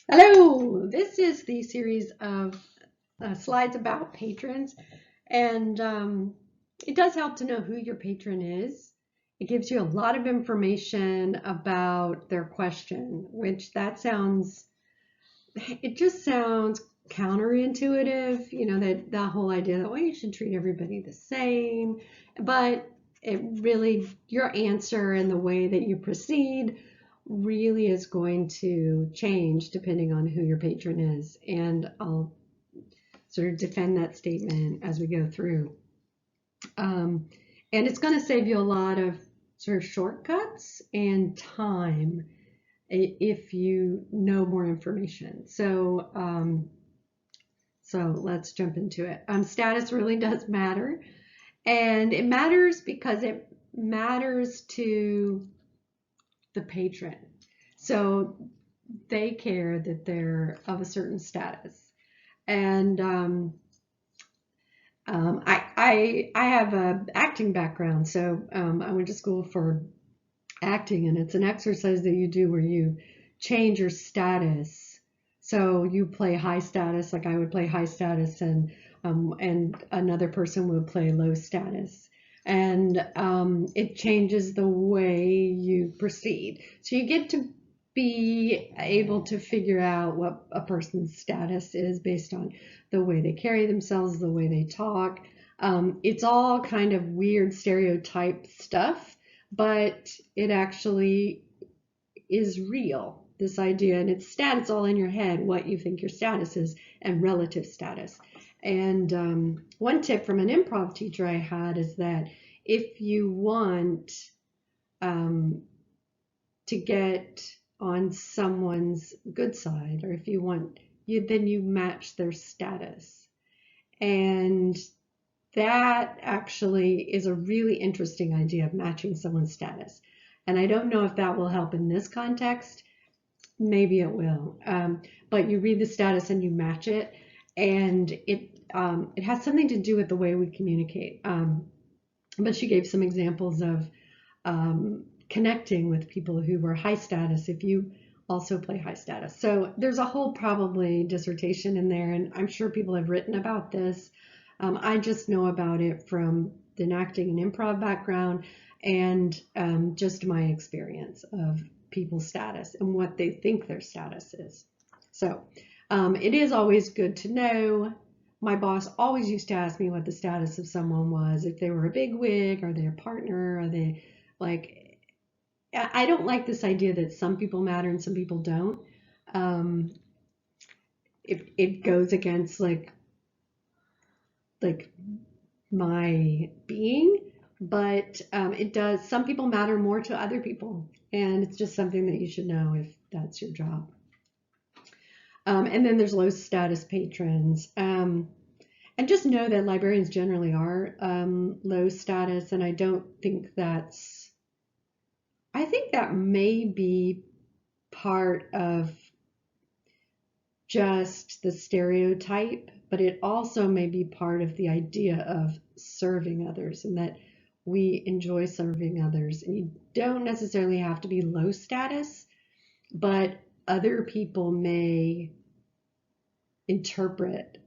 Hello, this is the series of slides about patrons, and it does help to know who your patron is. It gives you a lot of information about their question, which it just sounds counterintuitive, that the whole idea that, well, you should treat everybody the same, but your answer and the way that you proceed really is going to change depending on who your patron is. And I'll sort of defend that statement as we go through. And it's going to save you a lot of sort of shortcuts and time if you know more information. So let's jump into it. Status really does matter, and it matters because it matters to the patron. So they care that they're of a certain status. And I have a acting background, so I went to school for acting, and it's an exercise that you do where you change your status. So you play high status, like I would play high status, and another person would play low status, and it changes the way you proceed. So you get to be able to figure out what a person's status is based on the way they carry themselves, the way they talk. It's all kind of weird stereotype stuff, but it actually is real, this idea, and it's all in your head, what you think your status is and relative status. And one tip from an improv teacher I had is that if you want to get on someone's good side, or if you want, then you match their status. And that actually is a really interesting idea of matching someone's status. And I don't know if that will help in this context. Maybe it will. But you read the status and you match it, and it has something to do with the way we communicate. But she gave some examples of connecting with people who were high status if you also play high status. So there's a whole probably dissertation in there, and I'm sure people have written about this. I just know about it from the acting and improv background, and just my experience of people's status and what they think their status is. So it is always good to know. My boss always used to ask me what the status of someone was, if they were a bigwig, are they a partner, are they like, I don't like this idea that some people matter and some people don't. It goes against like my being, but it does. Some people matter more to other people, and it's just something that you should know if that's your job. And then there's low status patrons. And just know that librarians generally are low status, and I think that may be part of just the stereotype, but it also may be part of the idea of serving others, and that we enjoy serving others. And you don't necessarily have to be low status, but other people may interpret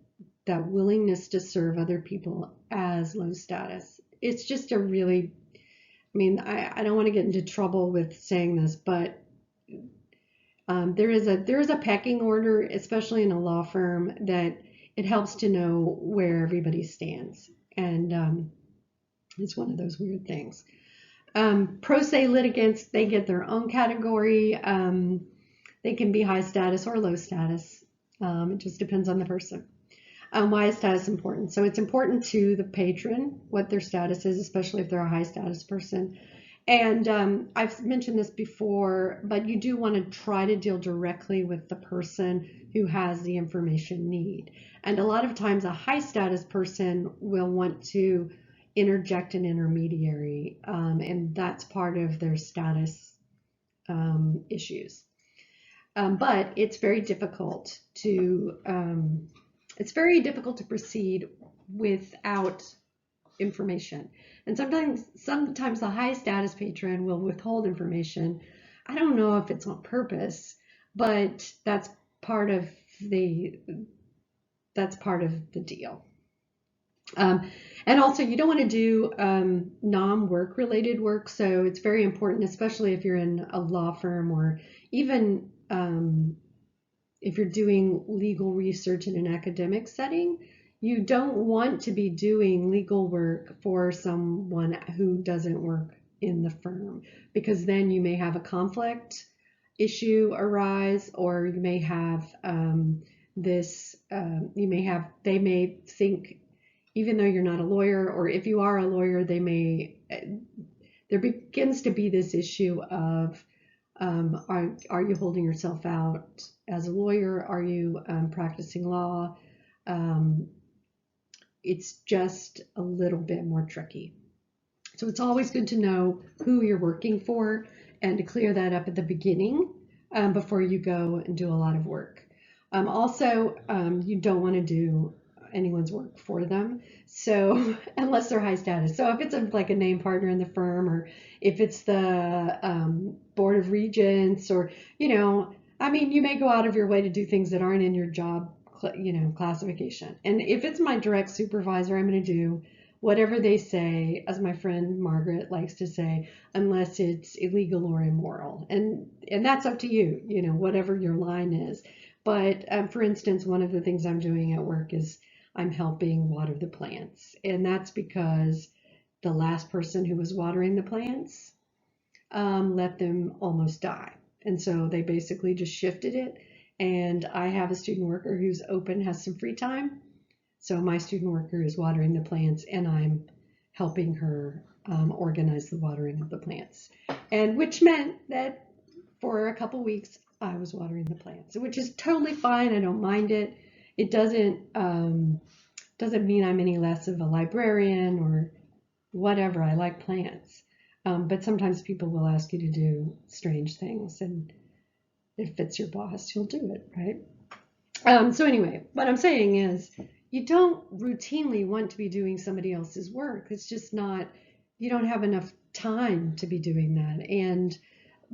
that willingness to serve other people as low status. It's just a really, I don't want to get into trouble with saying this, but there is a pecking order, especially in a law firm, that it helps to know where everybody stands. And it's one of those weird things. Pro se litigants, they get their own category. They can be high status or low status. It just depends on the person. Why is status important? So it's important to the patron what their status is, especially if they're a high status person. And I've mentioned this before, but you do want to try to deal directly with the person who has the information need. And a lot of times a high status person will want to interject an intermediary, and that's part of their status issues. But it's very difficult to proceed without information. And sometimes the high status patron will withhold information. I don't know if it's on purpose, but that's part of the deal. And also, you don't want to do non-work related work. So it's very important, especially if you're in a law firm or even if you're doing legal research in an academic setting. You don't want to be doing legal work for someone who doesn't work in the firm, because then you may have a conflict issue arise, or you may have they may think, even though you're not a lawyer, or if you are a lawyer, there begins to be this issue of are you holding yourself out as a lawyer? Are you practicing law? It's just a little bit more tricky. So it's always good to know who you're working for and to clear that up at the beginning before you go and do a lot of work. Also, you don't want to do anyone's work for them. So unless they're high status. So if it's like a named partner in the firm, or if it's the board of regents, or, I mean, you may go out of your way to do things that aren't in your job, classification. And if it's my direct supervisor, I'm going to do whatever they say, as my friend Margaret likes to say, unless it's illegal or immoral. And that's up to you, whatever your line is. But for instance, one of the things I'm doing at work is I'm helping water the plants. And that's because the last person who was watering the plants let them almost die. And so they basically just shifted it. And I have a student worker who's open, has some free time. So my student worker is watering the plants, and I'm helping her organize the watering of the plants. And which meant that for a couple weeks, I was watering the plants, which is totally fine. I don't mind it. It doesn't mean I'm any less of a librarian or whatever. I like plants. But sometimes people will ask you to do strange things, and if it's your boss, you'll do it, right? So anyway, what I'm saying is, you don't routinely want to be doing somebody else's work. It's just not, you don't have enough time to be doing that. And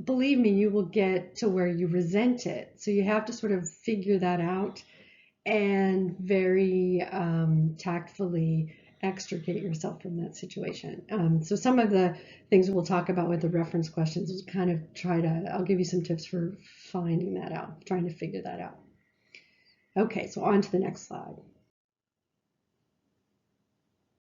believe me, you will get to where you resent it. So you have to sort of figure that out and very tactfully extricate yourself from that situation. So some of the things we'll talk about with the reference questions is kind of I'll give you some tips for finding that out, trying to figure that out. Okay, so on to the next slide.